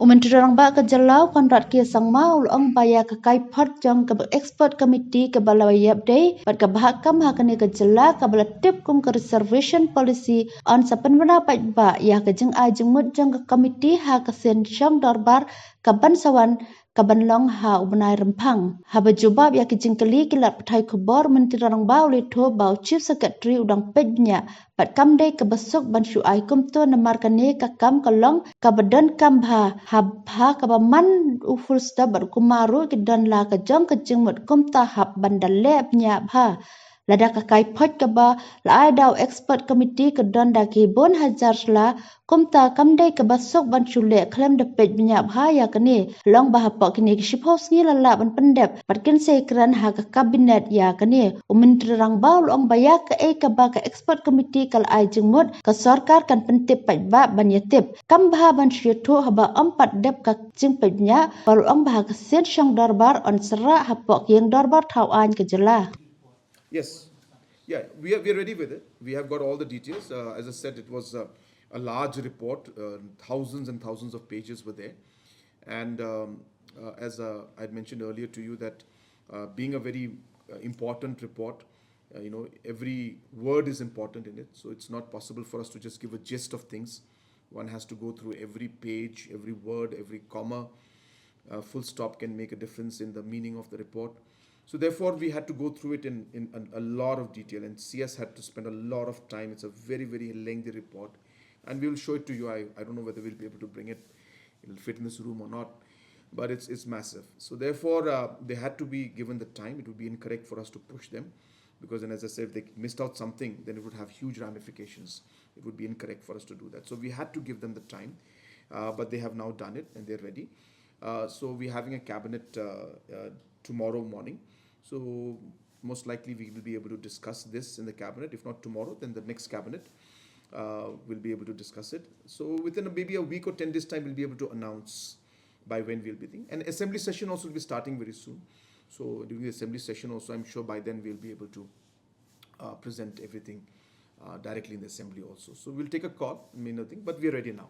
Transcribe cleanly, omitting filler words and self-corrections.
Myntri rangbah ke jelau Conrad kia sang mau ong baya ke kaiphot jong ke expert committee ke balawayap day pat ke bahakam hakane ke jela ke balatip kum ke reservation policy on pynbna pynbna ya ke jeng a jengmut jong ke committee ha ke sien shong dorbar ke bansawan ke banlong ha ubnai rempang ha bejubab ya ke jeng keli kilat petai kubor Myntri rangbah oleh to bau chief secretary udang pynbna pat kam day ke besok ban syuai kum to nemar kane ke kam kolong ke badan kam ha ka man full stop bar kumaru ke dan la ka jong ke jengmut kum tahap bandale nya bha lada ka kaiphot ka ba la ai daw expert committee ke dan da ki 4000 la kum ta kam dai ke basok ban chule klem de pej nya bha ya kani long ba pa kini ki shipos ni la ban pendep patkin se kran ha ka cabinet ya kani Myntri rangbah ong baya ka ka ba ka expert committee kal ai jengmut ka sarkar kan pentip pej ba ban yatip kam bha ban syuto haba empat dep ka jing pej nya baru ong bha ka sen shong dorbar on sera ha pok yang dorbar thau an ke jela. Yes. Yeah, we are ready with it. We have got all the details. As I said, it was a large report. Thousands and thousands of pages were there. And as I had mentioned earlier to you that being a very important report, every word is important in it. So it's not possible for us to just give a gist of things. One has to go through every page, every word, every comma. Full stop can make a difference in the meaning of the report. So therefore, we had to go through it in a lot of detail, and CS had to spend a lot of time. It's a very, very lengthy report, and we will show it to you. I don't know whether we'll be able to bring it. It'll fit in this room or not, but it's massive. So therefore, they had to be given the time. It would be incorrect for us to push them, because then, as I said, if they missed out something, then it would have huge ramifications. It would be incorrect for us to do that. So we had to give them the time, but they have now done it and they're ready. So we're having a cabinet tomorrow morning. So most likely we will be able to discuss this in the cabinet. If not tomorrow, then the next cabinet will be able to discuss it. So within maybe a week or 10 days time, we'll be able to announce by when we'll be thinking. And assembly session also will be starting very soon. So during the assembly session also, I'm sure by then we'll be able to present everything directly in the assembly also. So we'll take a call, but we're ready now.